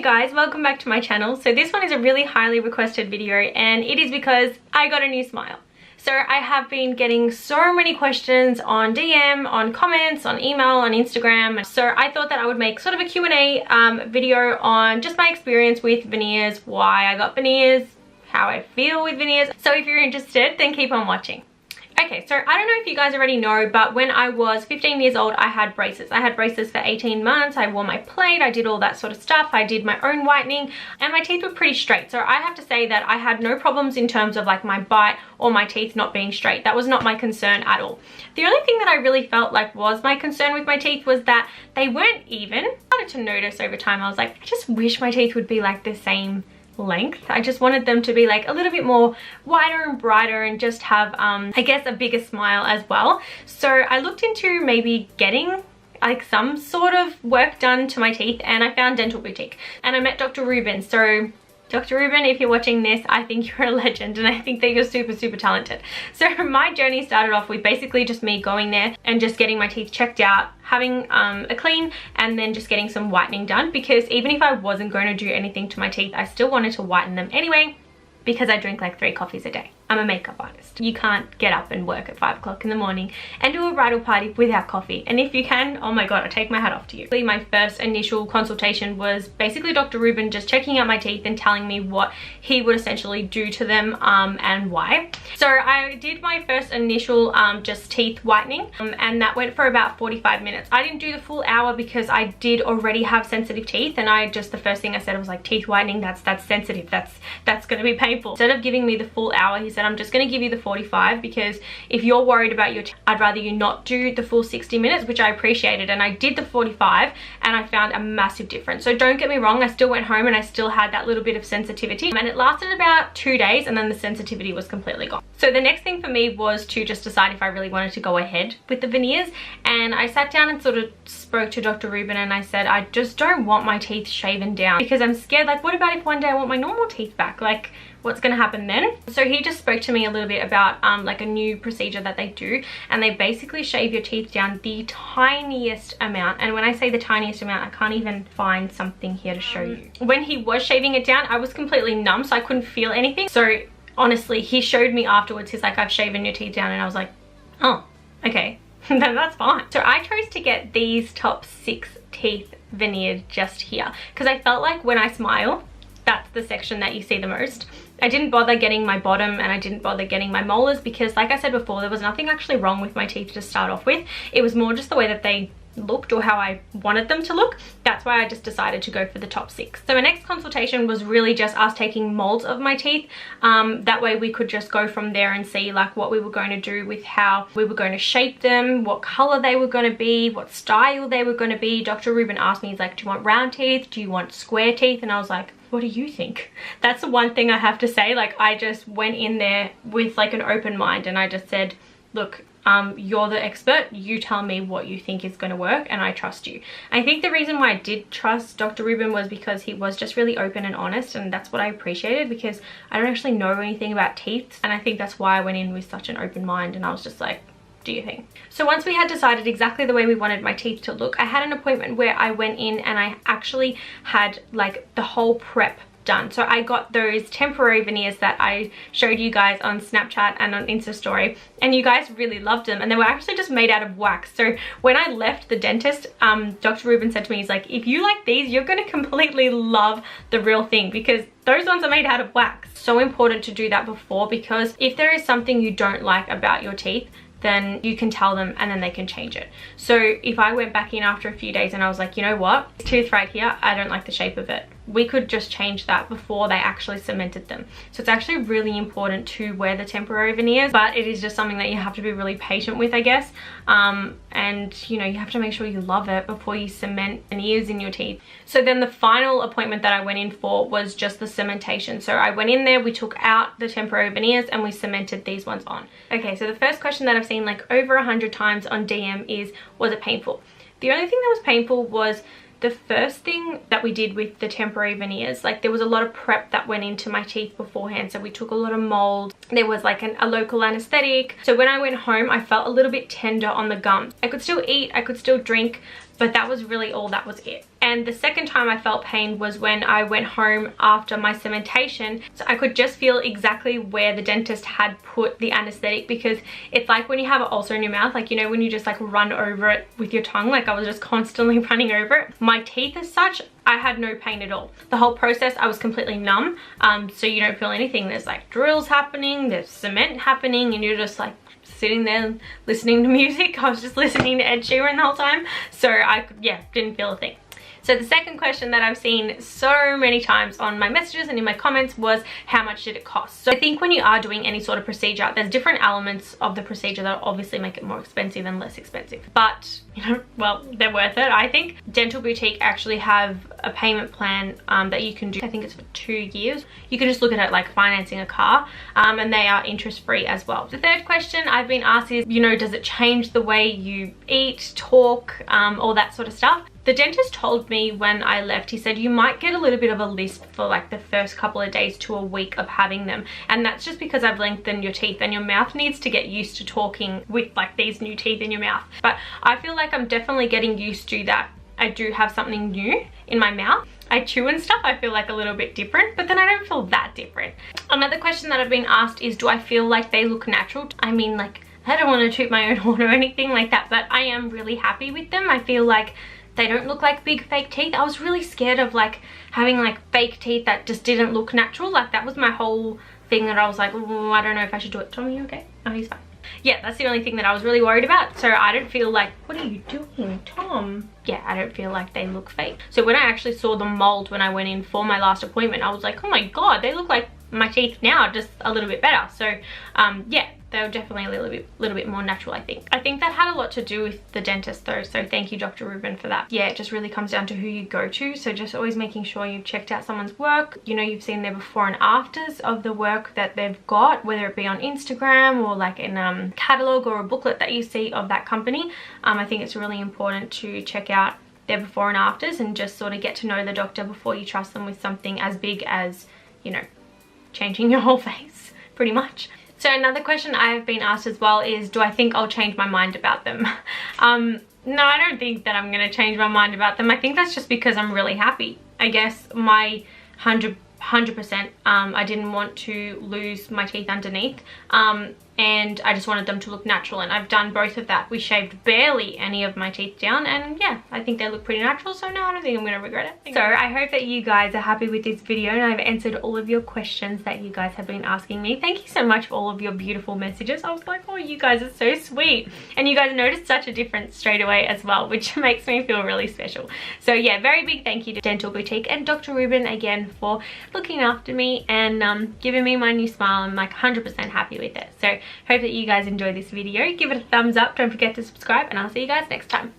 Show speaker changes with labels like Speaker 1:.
Speaker 1: Hey guys, welcome back to my channel. So this one is a really highly requested video and it is because I got a new smile. So I have been getting so many questions on DM, on comments, on email, on Instagram. So I thought that I would make sort of a Q&A video on just my experience with veneers, why I got veneers, how I feel with veneers. So if you're interested, then keep on watching. Okay, so I don't know if you guys already know, but when I was 15 years old, I had braces. I had braces for 18 months. I wore my plate. I did all that sort of stuff. I did my own whitening and my teeth were pretty straight. So I have to say that I had no problems in terms of like my bite or my teeth not being straight. That was not my concern at all. The only thing that I really felt like was my concern with my teeth was that they weren't even. I started to notice over time, I was like, I just wish my teeth would be like the same length. I just wanted them to be like a little bit more wider and brighter and just have I guess a bigger smile as well. So I looked into maybe getting like some sort of work done to my teeth and I found Dental Boutique and I met Dr. Ruben. So Dr. Ruben, if you're watching this, I think you're a legend and I think that you're super talented. So my journey started off with basically just me going there and just getting my teeth checked out, having a clean, and then just getting some whitening done, because even if I wasn't going to do anything to my teeth, I still wanted to whiten them anyway, because I drink like 3 coffees a day. I'm a makeup artist. You can't get up and work at 5 o'clock in the morning and do a bridal party without coffee. And if you can, oh my god, I take my hat off to you. My first initial consultation was basically Dr. Ruben just checking out my teeth and telling me what he would essentially do to them and why. So I did my first initial just teeth whitening and that went for about 45 minutes. I didn't do the full hour because I did already have sensitive teeth, and the first thing I said was like, teeth whitening, that's sensitive, that's gonna be painful. Instead of giving me the full hour, he said, I'm just going to give you the 45 because if you're worried about your teeth, I'd rather you not do the full 60 minutes, which I appreciated. And I did the 45 and I found a massive difference. So don't get me wrong, I still went home and I still had that little bit of sensitivity, and it lasted about 2 days and then the sensitivity was completely gone. So the next thing for me was to just decide if I really wanted to go ahead with the veneers, and I sat down and sort of spoke to Dr. Ruben and I said, I just don't want my teeth shaven down because I'm scared, like what about if one day I want my normal teeth back? Like what's gonna happen then? So he just spoke to me a little bit about like a new procedure that they do, and they basically shave your teeth down the tiniest amount. And when I say the tiniest amount, I can't even find something here to show you. When he was shaving it down, I was completely numb, so I couldn't feel anything. So honestly, he showed me afterwards, he's like, I've shaven your teeth down, and I was like, oh, okay. That's fine. So I chose to get these top 6 teeth veneered just here because I felt like when I smile, that's the section that you see the most. I didn't bother getting my bottom and I didn't bother getting my molars because, like I said before, there was nothing actually wrong with my teeth to start off with. It was more just the way that they looked or how I wanted them to look. That's why I just decided to go for the top 6. So my next consultation was really just us taking molds of my teeth. That way we could just go from there and see like what we were going to do with how we were going to shape them, what color they were going to be, what style they were going to be. Dr. Ruben asked me, he's like, do you want round teeth? Do you want square teeth? And I was like, what do you think? That's the one thing I have to say. Like I just went in there with like an open mind and I just said, look, you're the expert, you tell me what you think is going to work and I trust you. I think the reason why I did trust Dr. Ruben was because he was just really open and honest, and that's what I appreciated because I don't actually know anything about teeth, and I think that's why I went in with such an open mind and I was just like, do you think? So once we had decided exactly the way we wanted my teeth to look, I had an appointment where I went in and I actually had like the whole prep done. So I got those temporary veneers that I showed you guys on Snapchat and on Insta story, and you guys really loved them, and they were actually just made out of wax. So when I left the dentist, Dr. Ruben said to me, he's like, if you like these, you're going to completely love the real thing because those ones are made out of wax. So important to do that before, because if there is something you don't like about your teeth, then you can tell them and then they can change it. So if I went back in after a few days and I was like, you know what, this tooth right here, I don't like the shape of it, we could just change that before they actually cemented them. So it's actually really important to wear the temporary veneers, but it is just something that you have to be really patient with, I guess. And you know, you have to make sure you love it before you cement veneers in your teeth. So then the final appointment that I went in for was just the cementation. So I went in there, we took out the temporary veneers and we cemented these ones on. Okay, so the first question that I've seen like over 100 times on DM is, was it painful? The only thing that was painful was the first thing that we did with the temporary veneers. Like there was a lot of prep that went into my teeth beforehand, so we took a lot of mold. There was like a local anesthetic, so when I went home I felt a little bit tender on the gums. I could still eat, I could still drink, but that was really all that was it. And the second time I felt pain was when I went home after my cementation. So I could just feel exactly where the dentist had put the anesthetic, because it's like when you have an ulcer in your mouth, like, you know, when you just like run over it with your tongue, like I was just constantly running over it. My teeth as such, I had no pain at all. The whole process, I was completely numb. So you don't feel anything. There's like drills happening, there's cement happening, and you're just like sitting there listening to music. I was just listening to Ed Sheeran the whole time. So I, yeah, didn't feel a thing. So the second question that I've seen so many times on my messages and in my comments was, how much did it cost? So I think when you are doing any sort of procedure, there's different elements of the procedure that obviously make it more expensive and less expensive. But, you know, well, they're worth it, I think. Dental Boutique actually have a payment plan that you can do. I think it's for 2 years. You can just look at it like financing a car, and they are interest free as well. The third question I've been asked is, you know, does it change the way you eat, talk, all that sort of stuff? The dentist told me when I left, he said you might get a little bit of a lisp for like the first couple of days to a week of having them, and that's just because I've lengthened your teeth and your mouth needs to get used to talking with like these new teeth in your mouth. But I feel like I'm definitely getting used to that. I do have something new in my mouth. I chew and stuff, I feel like a little bit different, but then I don't feel that different. Another question that I've been asked is, do I feel like they look natural? I mean, like, I don't want to toot my own horn or anything like that, but I am really happy with them. I feel like they don't look like big fake teeth. I was really scared of like having like fake teeth that just didn't look natural. Like that was my whole thing, that I was like, oh, I don't know if I should do it. Tom, are you okay? Oh, he's fine. Yeah, that's the only thing that I was really worried about. So I don't feel like, what are you doing, Tom? Yeah, I don't feel like they look fake. So when I actually saw the mold when I went in for my last appointment, I was like, oh my God, they look like my teeth now, just a little bit better. So yeah, they were definitely a little bit more natural, I think. I think that had a lot to do with the dentist though, so thank you, Dr. Ruben, for that. Yeah, it just really comes down to who you go to, so just always making sure you've checked out someone's work. You know, you've seen their before and afters of the work that they've got, whether it be on Instagram or like in a catalogue or a booklet that you see of that company. I think it's really important to check out their before and afters and just sort of get to know the doctor before you trust them with something as big as, you know, changing your whole face, pretty much. So another question I have been asked as well is, do I think I'll change my mind about them? No, I don't think that I'm going to change my mind about them. I think that's just because I'm really happy. I guess my 100%, I didn't want to lose my teeth underneath, and I just wanted them to look natural, and I've done both of that. We shaved barely any of my teeth down, and yeah, I think they look pretty natural, so no, I don't think I'm gonna regret it. So I hope that you guys are happy with this video and I've answered all of your questions that you guys have been asking me. Thank you so much for all of your beautiful messages. I was like, oh, you guys are so sweet, and you guys noticed such a difference straight away as well, which makes me feel really special. So yeah, very big thank you to Dental Boutique and Dr. Ruben again for looking after me and giving me my new smile. I'm like 100% happy with it. So hope that you guys enjoyed this video. Give it a thumbs up, don't forget to subscribe, and I'll see you guys next time.